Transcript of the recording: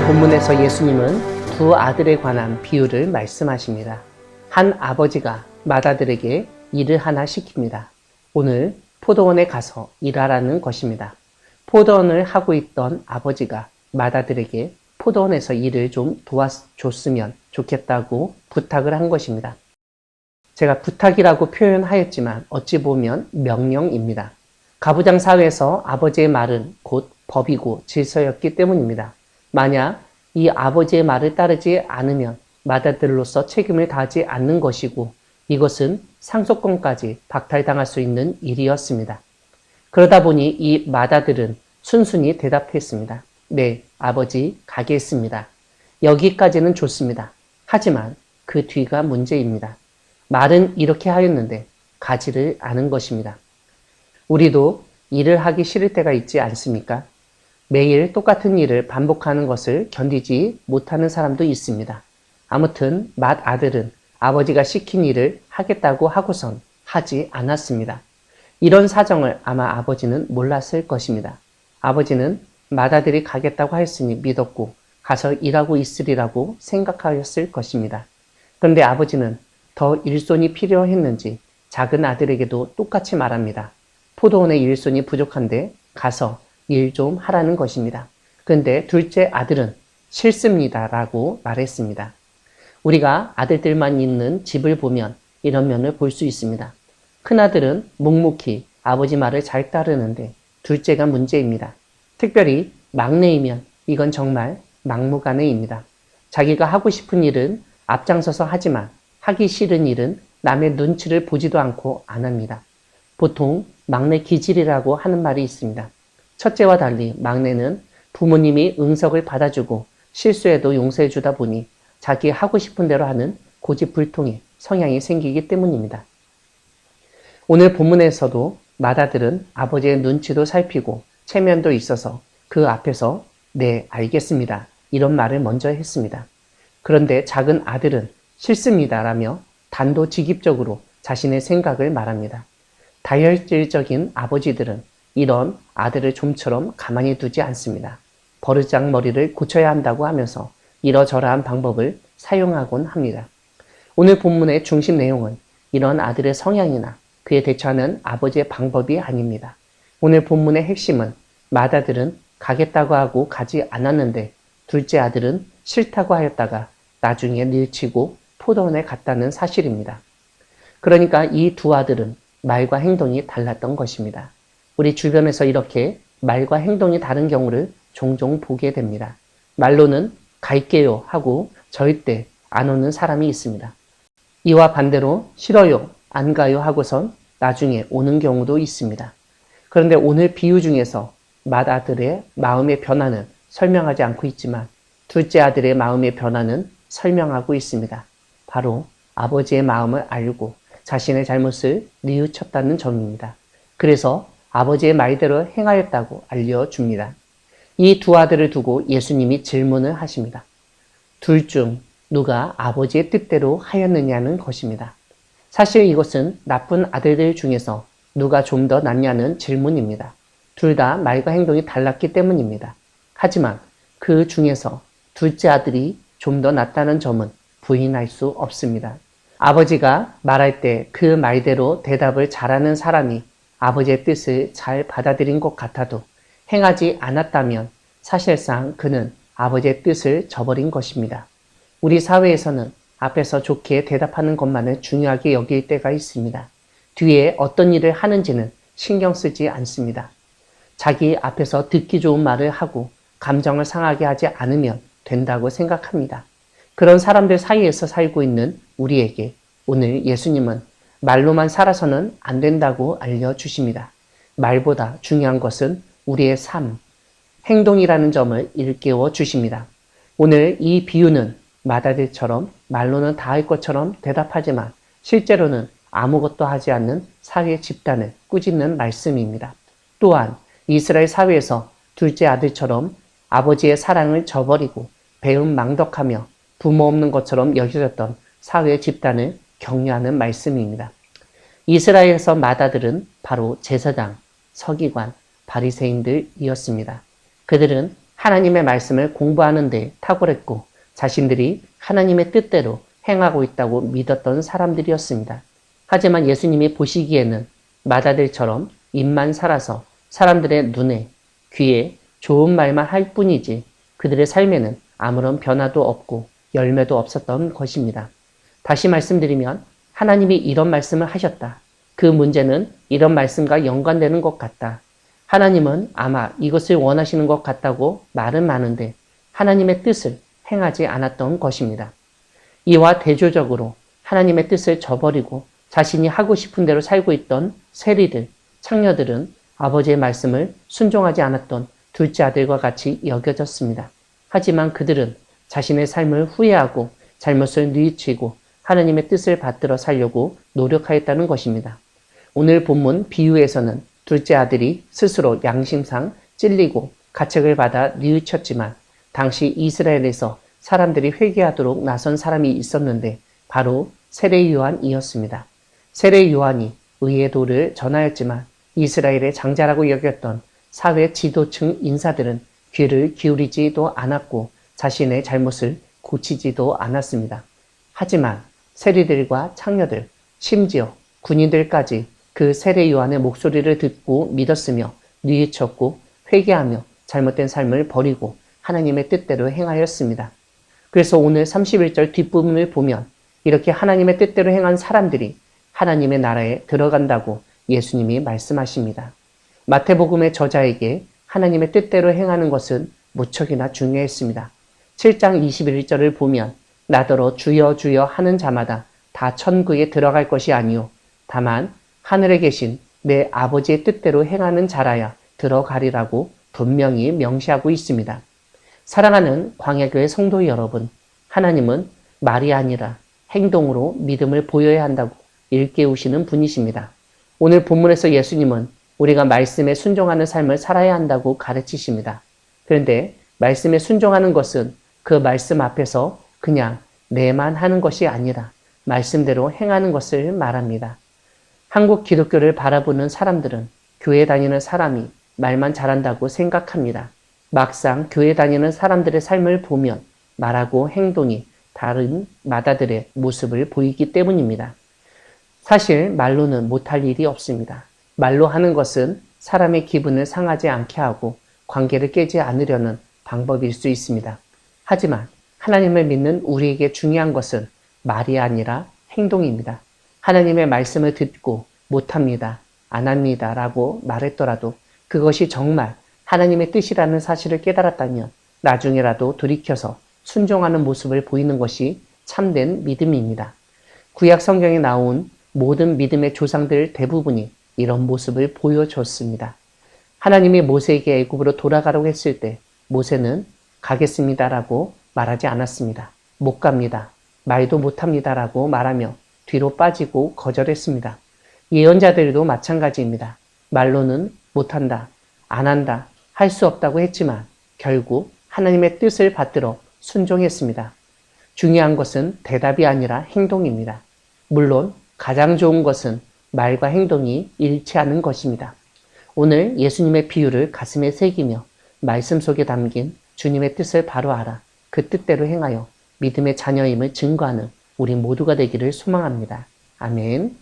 본문에서 예수님은 두 아들에 관한 비유를 말씀하십니다. 한 아버지가 맏아들에게 일을 하나 시킵니다. 오늘 포도원에 가서 일하라는 것입니다. 포도원을 하고 있던 아버지가 맏아들에게 포도원에서 일을 좀 도와줬으면 좋겠다고 부탁을 한 것입니다. 제가 부탁이라고 표현하였지만 어찌 보면 명령입니다. 가부장 사회에서 아버지의 말은 곧 법이고 질서였기 때문입니다. 만약 이 아버지의 말을 따르지 않으면 맏아들로서 책임을 다하지 않는 것이고 이것은 상속권까지 박탈당할 수 있는 일이었습니다. 그러다 보니 이 맏아들은 순순히 대답했습니다. 네, 아버지 가겠습니다. 여기까지는 좋습니다. 하지만 그 뒤가 문제입니다. 말은 이렇게 하였는데 가지를 않은 것입니다. 우리도 일을 하기 싫을 때가 있지 않습니까? 매일 똑같은 일을 반복하는 것을 견디지 못하는 사람도 있습니다. 아무튼 맏아들은 아버지가 시킨 일을 하겠다고 하고선 하지 않았습니다. 이런 사정을 아마 아버지는 몰랐을 것입니다. 아버지는 맏아들이 가겠다고 하였으니 믿었고 가서 일하고 있으리라고 생각하였을 것입니다. 그런데 아버지는 더 일손이 필요했는지 작은 아들에게도 똑같이 말합니다. 포도원에 일손이 부족한데 가서 일 좀 하라는 것입니다. 그런데 둘째 아들은 싫습니다라고 말했습니다. 우리가 아들들만 있는 집을 보면 이런 면을 볼 수 있습니다. 큰아들은 묵묵히 아버지 말을 잘 따르는데 둘째가 문제입니다. 특별히 막내이면 이건 정말 막무가내입니다. 자기가 하고 싶은 일은 앞장서서 하지만 하기 싫은 일은 남의 눈치를 보지도 않고 안 합니다. 보통 막내 기질이라고 하는 말이 있습니다. 첫째와 달리 막내는 부모님이 응석을 받아주고 실수해도 용서해주다 보니 자기 하고 싶은 대로 하는 고집불통의 성향이 생기기 때문입니다. 오늘 본문에서도 맏아들은 아버지의 눈치도 살피고 체면도 있어서 그 앞에서 네, 알겠습니다. 이런 말을 먼저 했습니다. 그런데 작은 아들은 싫습니다라며 단도직입적으로 자신의 생각을 말합니다. 다혈질적인 아버지들은 이런 아들을 좀처럼 가만히 두지 않습니다. 버르장머리를 고쳐야 한다고 하면서 이러저러한 방법을 사용하곤 합니다. 오늘 본문의 중심 내용은 이런 아들의 성향이나 그에 대처하는 아버지의 방법이 아닙니다. 오늘 본문의 핵심은 맏아들은 가겠다고 하고 가지 않았는데 둘째 아들은 싫다고 하였다가 나중에 밀치고 포도원에 갔다는 사실입니다. 그러니까 이 두 아들은 말과 행동이 달랐던 것입니다. 우리 주변에서 이렇게 말과 행동이 다른 경우를 종종 보게 됩니다. 말로는 갈게요 하고 절대 안 오는 사람이 있습니다. 이와 반대로 싫어요, 안 가요 하고선 나중에 오는 경우도 있습니다. 그런데 오늘 비유 중에서 맏아들의 마음의 변화는 설명하지 않고 있지만 둘째 아들의 마음의 변화는 설명하고 있습니다. 바로 아버지의 마음을 알고 자신의 잘못을 뉘우쳤다는 점입니다. 그래서 아버지의 말대로 행하였다고 알려줍니다. 이 두 아들을 두고 예수님이 질문을 하십니다. 둘 중 누가 아버지의 뜻대로 하였느냐는 것입니다. 사실 이것은 나쁜 아들들 중에서 누가 좀 더 낫냐는 질문입니다. 둘 다 말과 행동이 달랐기 때문입니다. 하지만 그 중에서 둘째 아들이 좀 더 낫다는 점은 부인할 수 없습니다. 아버지가 말할 때 그 말대로 대답을 잘하는 사람이 아버지의 뜻을 잘 받아들인 것 같아도 행하지 않았다면 사실상 그는 아버지의 뜻을 저버린 것입니다. 우리 사회에서는 앞에서 좋게 대답하는 것만을 중요하게 여길 때가 있습니다. 뒤에 어떤 일을 하는지는 신경 쓰지 않습니다. 자기 앞에서 듣기 좋은 말을 하고 감정을 상하게 하지 않으면 된다고 생각합니다. 그런 사람들 사이에서 살고 있는 우리에게 오늘 예수님은 말로만 살아서는 안 된다고 알려주십니다. 말보다 중요한 것은 우리의 삶, 행동이라는 점을 일깨워 주십니다. 오늘 이 비유는 맏아들처럼 말로는 다 할 것처럼 대답하지만 실제로는 아무것도 하지 않는 사회 집단을 꾸짖는 말씀입니다. 또한 이스라엘 사회에서 둘째 아들처럼 아버지의 사랑을 저버리고 배은망덕하며 부모 없는 것처럼 여겨졌던 사회 집단을 격려하는 말씀입니다. 이스라엘에서 맏아들은 바로 제사장, 서기관, 바리새인들이었습니다. 그들은 하나님의 말씀을 공부하는 데 탁월했고 자신들이 하나님의 뜻대로 행하고 있다고 믿었던 사람들이었습니다. 하지만 예수님이 보시기에는 마다들처럼 입만 살아서 사람들의 눈에, 귀에 좋은 말만 할 뿐이지 그들의 삶에는 아무런 변화도 없고 열매도 없었던 것입니다. 다시 말씀드리면 하나님이 이런 말씀을 하셨다. 그 문제는 이런 말씀과 연관되는 것 같다. 하나님은 아마 이것을 원하시는 것 같다고 말은 많은데 하나님의 뜻을 행하지 않았던 것입니다. 이와 대조적으로 하나님의 뜻을 저버리고 자신이 하고 싶은 대로 살고 있던 세리들, 창녀들은 아버지의 말씀을 순종하지 않았던 둘째 아들과 같이 여겨졌습니다. 하지만 그들은 자신의 삶을 후회하고 잘못을 뉘우치고 하나님의 뜻을 받들어 살려고 노력하였다는 것입니다. 오늘 본문 비유에서는 둘째 아들이 스스로 양심상 찔리고 가책을 받아 뉘우쳤지만 당시 이스라엘에서 사람들이 회개하도록 나선 사람이 있었는데 바로 세례 요한이었습니다. 세례 요한이 의의 도를 전하였지만 이스라엘의 장자라고 여겼던 사회 지도층 인사들은 귀를 기울이지도 않았고 자신의 잘못을 고치지도 않았습니다. 하지만 세리들과 창녀들, 심지어 군인들까지 그 세례 요한의 목소리를 듣고 믿었으며 뉘우쳤고 회개하며 잘못된 삶을 버리고 하나님의 뜻대로 행하였습니다. 그래서 오늘 31절 뒷부분을 보면 이렇게 하나님의 뜻대로 행한 사람들이 하나님의 나라에 들어간다고 예수님이 말씀하십니다. 마태복음의 저자에게 하나님의 뜻대로 행하는 것은 무척이나 중요했습니다. 7장 21절을 보면 나더러 주여 주여 하는 자마다 다 천국에 들어갈 것이 아니요 다만 하늘에 계신 내 아버지의 뜻대로 행하는 자라야 들어가리라고 분명히 명시하고 있습니다. 사랑하는 광야교회 성도 여러분, 하나님은 말이 아니라 행동으로 믿음을 보여야 한다고 일깨우시는 분이십니다. 오늘 본문에서 예수님은 우리가 말씀에 순종하는 삶을 살아야 한다고 가르치십니다. 그런데 말씀에 순종하는 것은 그 말씀 앞에서 그냥 내만 하는 것이 아니라 말씀대로 행하는 것을 말합니다. 한국 기독교를 바라보는 사람들은 교회 다니는 사람이 말만 잘한다고 생각합니다. 막상 교회 다니는 사람들의 삶을 보면 말하고 행동이 다른 마다들의 모습을 보이기 때문입니다. 사실 말로는 못할 일이 없습니다. 말로 하는 것은 사람의 기분을 상하지 않게 하고 관계를 깨지 않으려는 방법일 수 있습니다. 하지만 하나님을 믿는 우리에게 중요한 것은 말이 아니라 행동입니다. 하나님의 말씀을 듣고 못합니다, 안 합니다 라고 말했더라도 그것이 정말 하나님의 뜻이라는 사실을 깨달았다면 나중에라도 돌이켜서 순종하는 모습을 보이는 것이 참된 믿음입니다. 구약 성경에 나온 모든 믿음의 조상들 대부분이 이런 모습을 보여줬습니다. 하나님이 모세에게 애굽으로 돌아가라고 했을 때 모세는 가겠습니다라고 말하지 않았습니다. 못 갑니다. 말도 못합니다라고 말하며 뒤로 빠지고 거절했습니다. 예언자들도 마찬가지입니다. 말로는 못한다, 안 한다, 할 수 없다고 했지만 결국 하나님의 뜻을 받들어 순종했습니다. 중요한 것은 대답이 아니라 행동입니다. 물론 가장 좋은 것은 말과 행동이 일치하는 것입니다. 오늘 예수님의 비유를 가슴에 새기며 말씀 속에 담긴 주님의 뜻을 바로 알아 그 뜻대로 행하여 믿음의 자녀임을 증거하는 우리 모두가 되기를 소망합니다. 아멘.